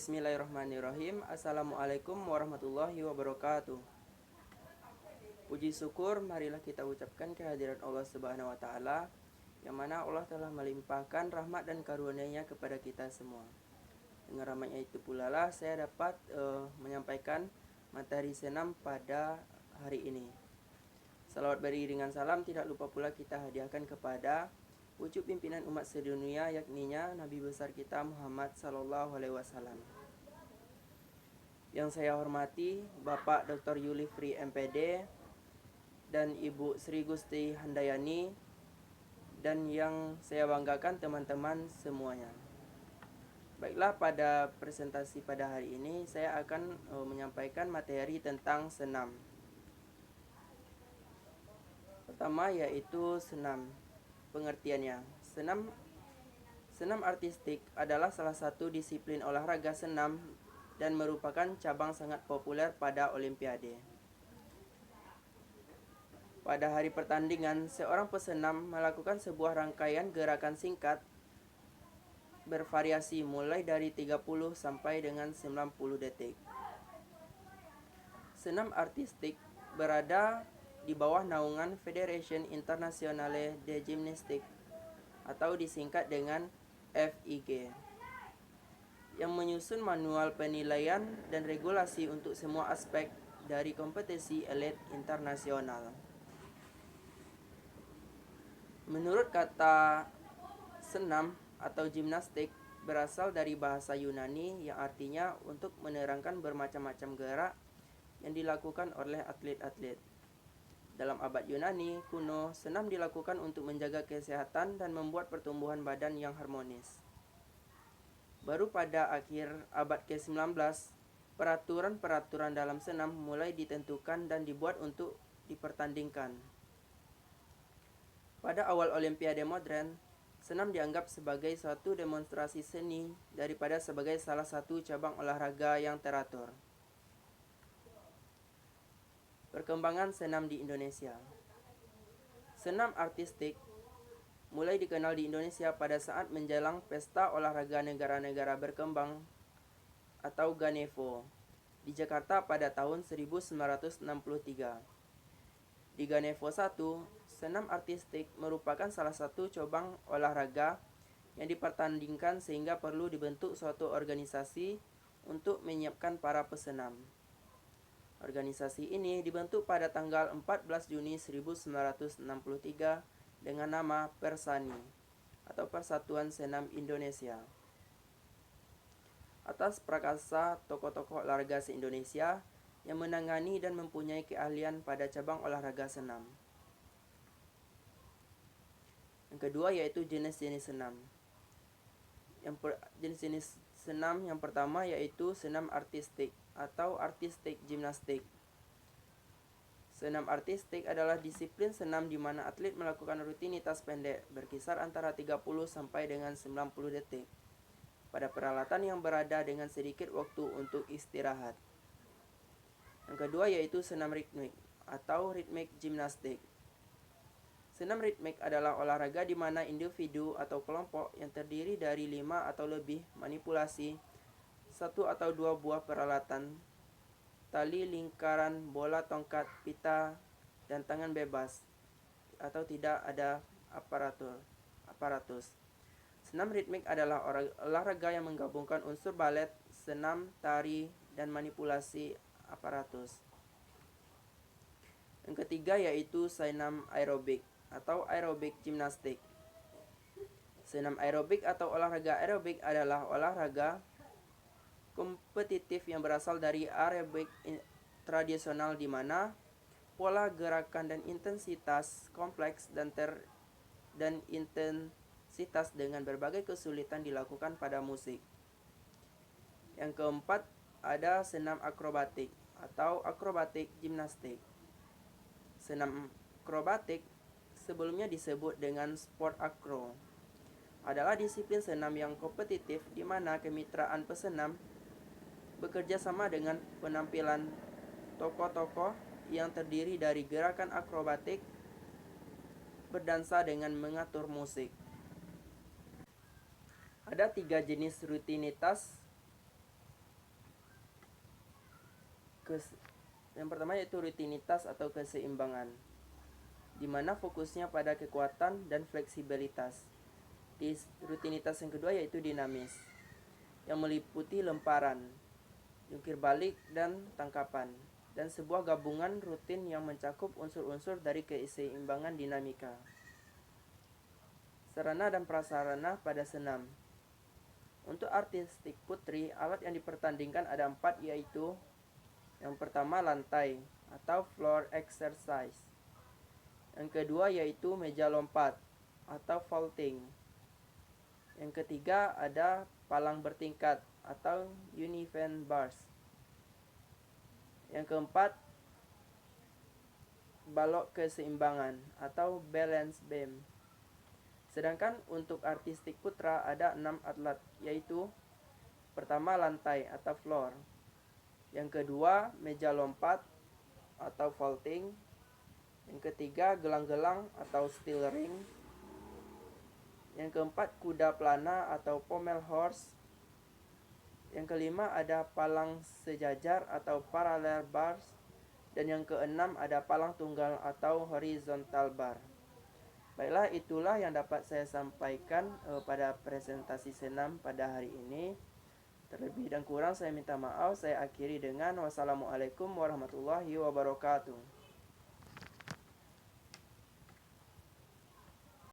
Bismillahirrahmanirrahim. Assalamualaikum warahmatullahi wabarakatuh. Puji syukur marilah kita ucapkan kehadiran Allah Subhanahu wa taala, yang mana Allah telah melimpahkan rahmat dan karunia-Nya kepada kita semua. Dengan rahmatnya itu pula lah saya dapat menyampaikan materi senam pada hari ini. Salawat beriringan salam tidak lupa pula kita hadiahkan kepada wujud pimpinan umat sedunia, yakninya Nabi besar kita Muhammad Sallallahu Alaihi Wasallam. Yang saya hormati Bapak Dr. Yulifri MPD dan Ibu Sri Gusti Handayani, dan yang saya banggakan teman-teman semuanya. Baiklah, pada presentasi pada hari ini saya akan menyampaikan materi tentang senam. Pertama yaitu senam. Pengertiannya, senam artistik adalah salah satu disiplin olahraga senam dan merupakan cabang sangat populer pada Olimpiade. Pada hari pertandingan, seorang pesenam melakukan sebuah rangkaian gerakan singkat bervariasi mulai dari 30 sampai dengan 90 detik. Senam artistik berada di bawah naungan Fédération Internationale de Gymnastique atau disingkat dengan FIG, yang menyusun manual penilaian dan regulasi untuk semua aspek dari kompetisi elit internasional. Menurut kata senam atau gimnastik berasal dari bahasa Yunani yang artinya untuk menerangkan bermacam-macam gerak yang dilakukan oleh atlet-atlet. Dalam abad Yunani kuno, senam dilakukan untuk menjaga kesehatan dan membuat pertumbuhan badan yang harmonis. Baru pada akhir abad ke-19, peraturan-peraturan dalam senam mulai ditentukan dan dibuat untuk dipertandingkan. Pada awal Olimpiade modern, senam dianggap sebagai suatu demonstrasi seni daripada sebagai salah satu cabang olahraga yang teratur. Perkembangan senam di Indonesia. Senam artistik mulai dikenal di Indonesia pada saat menjelang Pesta Olahraga Negara-Negara Berkembang atau Ganevo di Jakarta pada tahun 1963. Di Ganevo 1, senam artistik merupakan salah satu cabang olahraga yang dipertandingkan sehingga perlu dibentuk suatu organisasi untuk menyiapkan para pesenam. Organisasi ini dibentuk pada tanggal 14 Juni 1963 dengan nama Persani atau Persatuan Senam Indonesia. Atas prakarsa tokoh-tokoh olahraga se-Indonesia yang menangani dan mempunyai keahlian pada cabang olahraga senam. Yang kedua yaitu jenis-jenis senam. Jenis-jenis senam yang pertama yaitu senam artistik atau artistic gymnastic. Senam artistik adalah disiplin senam di mana atlet melakukan rutinitas pendek berkisar antara 30 sampai dengan 90 detik pada peralatan yang berada dengan sedikit waktu untuk istirahat. Yang kedua yaitu senam ritmik atau rhythmic gymnastic. Senam ritmik adalah olahraga di mana individu atau kelompok yang terdiri dari 5 atau lebih manipulasi satu atau dua buah peralatan, tali, lingkaran, bola, tongkat, pita, dan tangan bebas atau tidak ada aparatus. Senam ritmik adalah olahraga yang menggabungkan unsur balet, senam, tari, dan manipulasi aparatus. Yang ketiga yaitu senam aerobik atau aerobic gymnastic. Senam aerobik atau olahraga aerobik adalah olahraga kompetitif yang berasal dari aerobik tradisional di mana pola gerakan dan intensitas kompleks dan intensitas dengan berbagai kesulitan dilakukan pada musik. Yang keempat ada senam akrobatik atau acrobatic gymnastic. Senam akrobatik sebelumnya disebut dengan sport acro adalah disiplin senam yang kompetitif di mana kemitraan pesenam bekerja sama dengan penampilan tokoh-tokoh yang terdiri dari gerakan akrobatik, berdansa dengan mengatur musik. Ada 3 jenis rutinitas Yang pertama yaitu rutinitas atau keseimbangan, di mana fokusnya pada kekuatan dan fleksibilitas. Di rutinitas yang kedua yaitu dinamis, yang meliputi lemparan, jungkir balik, dan tangkapan, dan sebuah gabungan rutin yang mencakup unsur-unsur dari keseimbangan dinamika. Sarana dan prasarana pada senam. Untuk artistik putri, alat yang dipertandingkan ada 4, yaitu yang pertama lantai atau floor exercise. Yang kedua yaitu meja lompat atau vaulting. Yang ketiga ada palang bertingkat atau uneven bars. Yang keempat balok keseimbangan atau balance beam. Sedangkan untuk artistik putra ada 6 atlet, yaitu pertama lantai atau floor, yang kedua meja lompat atau vaulting, yang ketiga gelang-gelang atau steel ring, yang keempat kuda pelana atau pommel horse, yang kelima ada palang sejajar atau parallel bars, dan yang keenam ada palang tunggal atau horizontal bar. Baiklah, itulah yang dapat saya sampaikan pada presentasi senam pada hari ini. Terlebih dan kurang saya minta maaf. Saya akhiri dengan wassalamualaikum warahmatullahi wabarakatuh.